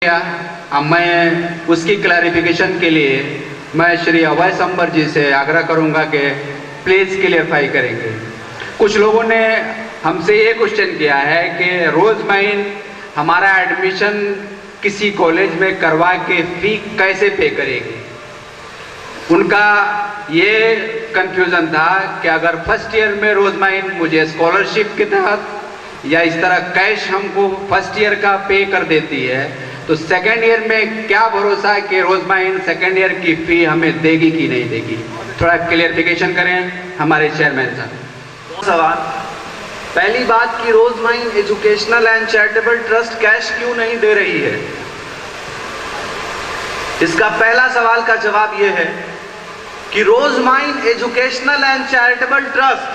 किया। अब मैं उसकी क्लैरिफिकेशन के लिए मैं श्री अवैस अंबर जी से आग्रह करूंगा कि प्लीज़ क्लियरफाई करेंगे। कुछ लोगों ने हमसे ये क्वेश्चन किया है कि रोज़माइन हमारा एडमिशन किसी कॉलेज में करवा के फ़ी कैसे पे करेगी। उनका ये कंफ्यूजन था कि अगर फर्स्ट ईयर में रोज़माइन मुझे स्कॉलरशिप के तहत या इस तरह कैश हमको फर्स्ट ईयर का पे कर देती है तो सेकेंड ईयर में क्या भरोसा है कि रोज़माइन सेकेंड ईयर की फ़ी हमें देगी कि नहीं देगी। थोड़ा क्लियरिफिकेशन करें हमारे चेयरमैन साहब। सवाल, पहली बात कि रोज़माइन educational and charitable trust cash क्यों नहीं दे रही है। इसका पहला सवाल का जवाब यह है कि रोज़माइन एजुकेशनल एंड चैरिटेबल ट्रस्ट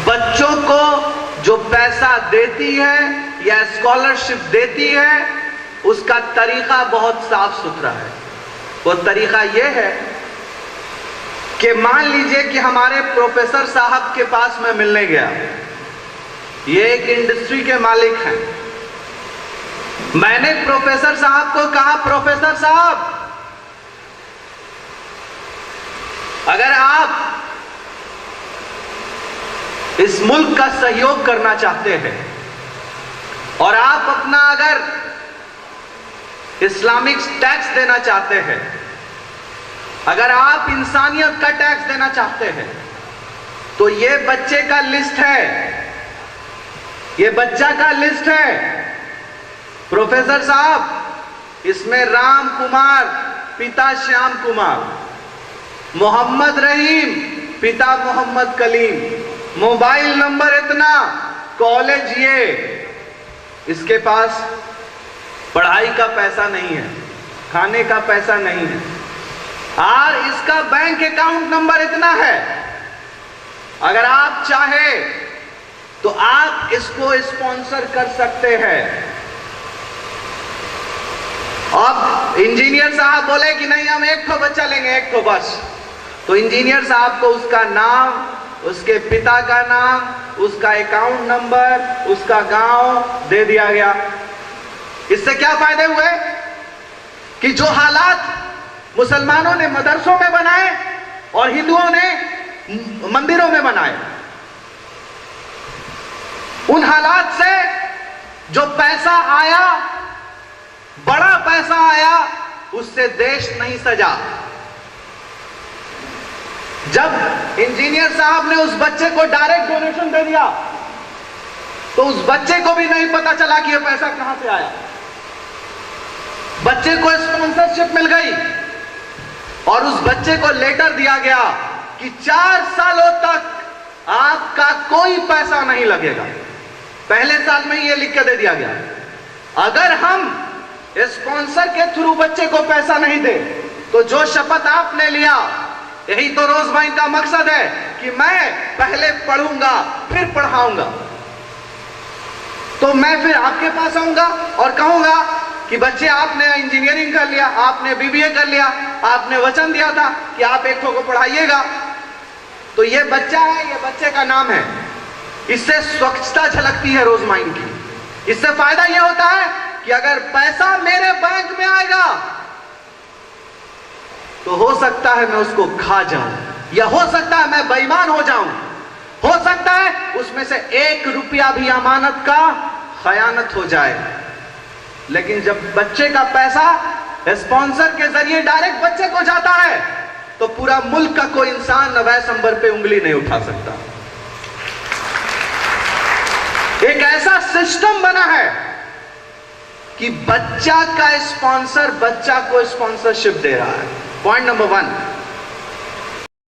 बच्चों को जो पैसा देती है या स्कॉलरशिप देती है उसका तरीका बहुत साफ सुथरा है। वो तरीका यह है कि मान लीजिए कि हमारे प्रोफेसर साहब के पास मैं मिलने गया, ये एक इंडस्ट्री के मालिक हैं। मैंने प्रोफेसर साहब को कहा, प्रोफेसर साहब अगर आप इस मुल्क का सहयोग करना चाहते हैं और आप अपना अगर इस्लामिक टैक्स देना चाहते हैं, अगर आप इंसानियत का टैक्स देना चाहते हैं तो ये बच्चे का लिस्ट है, ये बच्चा का लिस्ट है। प्रोफेसर साहब इसमें राम कुमार पिता श्याम कुमार, मोहम्मद रहीम पिता मोहम्मद कलीम, मोबाइल नंबर इतना, कॉलेज ये, इसके पास पढ़ाई का पैसा नहीं है, खाने का पैसा नहीं है, और इसका बैंक अकाउंट नंबर इतना है। अगर आप चाहे तो आप इसको स्पॉन्सर कर सकते हैं। अब इंजीनियर साहब बोले कि नहीं हम एक ठो बच्चा लेंगे, एक ठो बस, तो इंजीनियर साहब को उसका नाम, उसके पिता का नाम, उसका अकाउंट नंबर, उसका गांव दे दिया गया। इससे क्या फायदे हुए कि जो हालात मुसलमानों ने मदरसों में बनाए और हिंदुओं ने मंदिरों में बनाए, उन हालात से जो पैसा आया, बड़ा पैसा आया, उससे देश नहीं सजा। जब इंजीनियर साहब ने उस बच्चे को डायरेक्ट डोनेशन दे दिया तो उस बच्चे को भी नहीं पता चला कि यह पैसा कहां से आया। बच्चे को स्पॉन्सरशिप मिल गई और उस बच्चे को लेटर दिया गया कि 4 सालों तक आपका कोई पैसा नहीं लगेगा। पहले साल में यह लिख के दे दिया गया, अगर हम स्पॉन्सर के थ्रू बच्चे को पैसा नहीं दे तो जो शपथ आपने लिया, यही तो रोज़माइन का मकसद है कि मैं पहले पढ़ूंगा फिर पढ़ाऊंगा, तो मैं फिर आपके पास आऊंगा और कहूंगा कि बच्चे आपने इंजीनियरिंग कर लिया, आपने बीबीए कर लिया, आपने वचन दिया था कि आप एक को पढ़ाइएगा, तो ये बच्चा है, ये बच्चे का नाम है। इससे स्वच्छता झलकती है रोज़माइन की। इससे फायदा यह होता है कि अगर पैसा मेरे बैंक में आएगा तो हो सकता है मैं उसको खा जाऊं, या हो सकता है मैं बेईमान हो जाऊं, हो सकता है उसमें से 1 रुपया भी अमानत का खयानत हो जाए। लेकिन जब बच्चे का पैसा स्पॉन्सर के जरिए डायरेक्ट बच्चे को जाता है तो पूरा मुल्क का कोई इंसान अवैस अंबर पे उंगली नहीं उठा सकता। एक ऐसा सिस्टम बना है कि बच्चा का स्पॉन्सर बच्चा को स्पॉन्सरशिप दे रहा है। Point number 1।